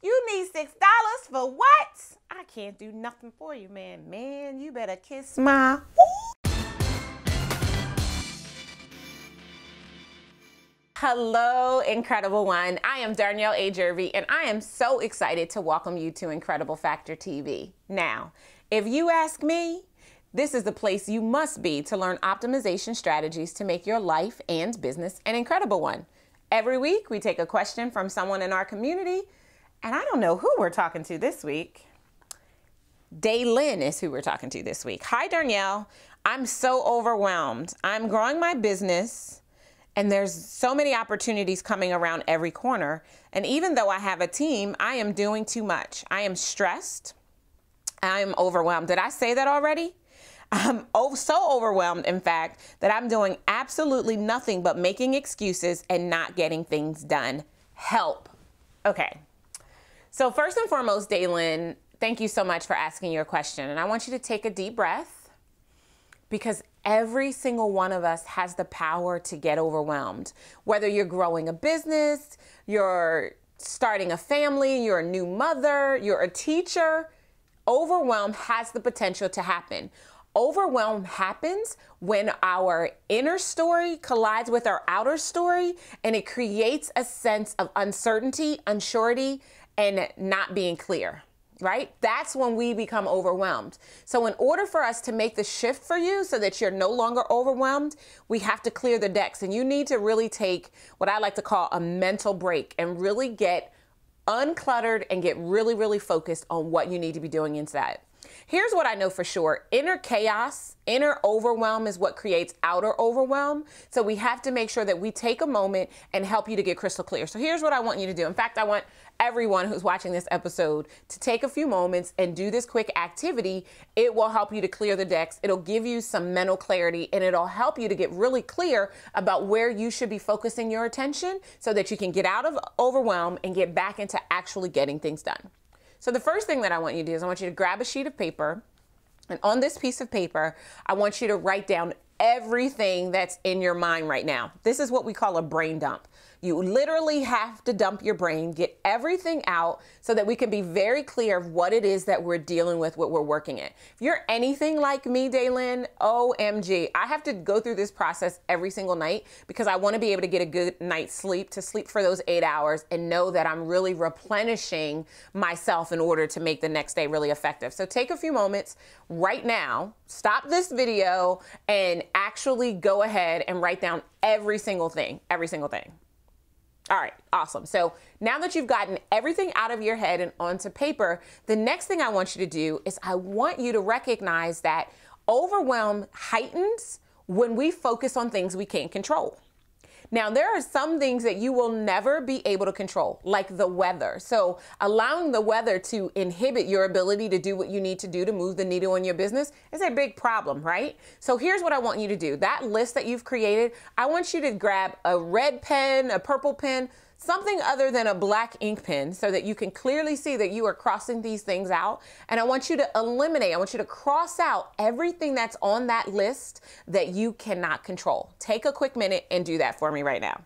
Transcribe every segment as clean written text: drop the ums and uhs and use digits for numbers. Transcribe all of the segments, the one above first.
You need $6 for what? I can't do nothing for you, man. Man, you better kiss my... Hello, Incredible One. I am Darnyelle Jervey, and I am so excited to welcome you to Incredible Factor TV. Now, if you ask me, this is the place you must be to learn optimization strategies to make your life and business an incredible one. Every week, we take a question from someone in our community, and I don't know who we're talking to this week. Daylin is who we're talking to this week. Hi, Darnyelle. I'm so overwhelmed. I'm growing my business, and there's so many opportunities coming around every corner. And even though I have a team, I am doing too much. I am stressed. I am overwhelmed. Did I say that already? I'm so overwhelmed, in fact, that I'm doing absolutely nothing but making excuses and not getting things done. Help. Okay. So first and foremost, Daylin, thank you so much for asking your question. And I want you to take a deep breath, because every single one of us has the power to get overwhelmed. Whether you're growing a business, you're starting a family, you're a new mother, you're a teacher, overwhelm has the potential to happen. Overwhelm happens when our inner story collides with our outer story, and it creates a sense of uncertainty, unsurety, and not being clear, right? That's when we become overwhelmed. So in order for us to make the shift for you so that you're no longer overwhelmed, we have to clear the decks, and you need to really take what I like to call a mental break and really get uncluttered and get really, really focused on what you need to be doing inside. Here's what I know for sure. Inner chaos, inner overwhelm is what creates outer overwhelm. So we have to make sure that we take a moment and help you to get crystal clear. So here's what I want you to do. In fact, I want everyone who's watching this episode to take a few moments and do this quick activity. It will help you to clear the decks. It'll give you some mental clarity, and it'll help you to get really clear about where you should be focusing your attention so that you can get out of overwhelm and get back into actually getting things done. So the first thing that I want you to do is I want you to grab a sheet of paper, and on this piece of paper, I want you to write down everything that's in your mind right now. This is what we call a brain dump. You literally have to dump your brain, get everything out so that we can be very clear of what it is that we're dealing with, what we're working at. If you're anything like me, Daylin, OMG, I have to go through this process every single night because I want to be able to get a good night's sleep, to sleep for those 8 hours and know that I'm really replenishing myself in order to make the next day really effective. So take a few moments right now, stop this video, and actually go ahead and write down every single thing, every single thing. All right, awesome. So now that you've gotten everything out of your head and onto paper, the next thing I want you to do is I want you to recognize that overwhelm heightens when we focus on things we can't control. Now, there are some things that you will never be able to control, like the weather. So allowing the weather to inhibit your ability to do what you need to do to move the needle in your business is a big problem, right? So here's what I want you to do. That list that you've created, I want you to grab a red pen, a purple pen, something other than a black ink pen so that you can clearly see that you are crossing these things out. And I want you to eliminate, I want you to cross out everything that's on that list that you cannot control. Take a quick minute and do that for me right now.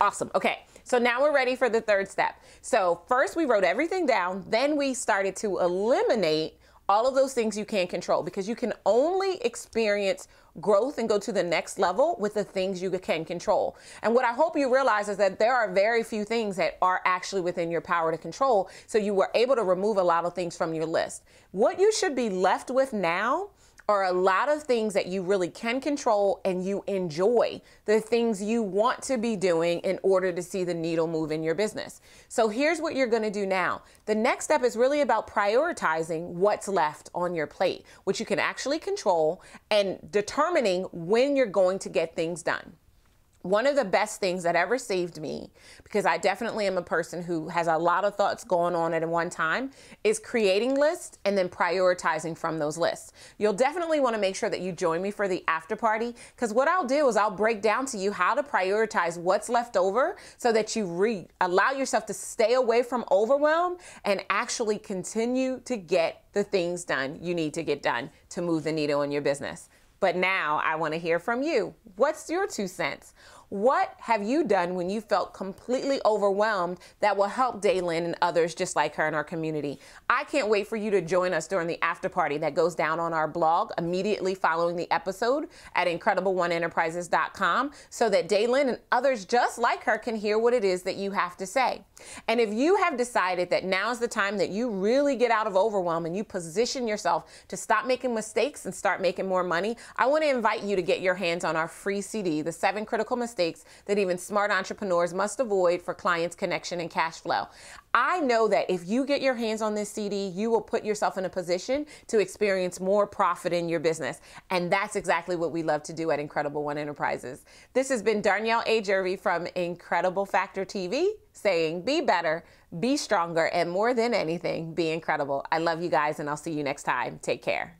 Awesome. Okay. So now we're ready for the third step. So first we wrote everything down, then we started to eliminate all of those things you can't control, because you can only experience growth and go to the next level with the things you can control. And what I hope you realize is that there are very few things that are actually within your power to control. So you were able to remove a lot of things from your list. What you should be left with now are a lot of things that you really can control and you enjoy, the things you want to be doing in order to see the needle move in your business. So here's what you're going to do now. The next step is really about prioritizing what's left on your plate, which you can actually control, and determining when you're going to get things done. One of the best things that ever saved me, because I definitely am a person who has a lot of thoughts going on at one time, is creating lists and then prioritizing from those lists. You'll definitely want to make sure that you join me for the after party, because what I'll do is I'll break down to you how to prioritize what's left over so that you allow yourself to stay away from overwhelm and actually continue to get the things done you need to get done to move the needle in your business. But now I want to hear from you. What's your 2 cents? What have you done when you felt completely overwhelmed that will help Daylin and others just like her in our community? I can't wait for you to join us during the after party that goes down on our blog immediately following the episode at IncredibleOneEnterprises.com so that Daylin and others just like her can hear what it is that you have to say. And if you have decided that now's the time that you really get out of overwhelm and you position yourself to stop making mistakes and start making more money, I want to invite you to get your hands on our free CD, The 7 Critical Mistakes that even smart entrepreneurs must avoid for clients' connection and cash flow. I know that if you get your hands on this CD, you will put yourself in a position to experience more profit in your business. And that's exactly what we love to do at Incredible One Enterprises. This has been Darnyelle A. Jervey from Incredible Factor TV saying be better, be stronger, and more than anything, be incredible. I love you guys, and I'll see you next time. Take care.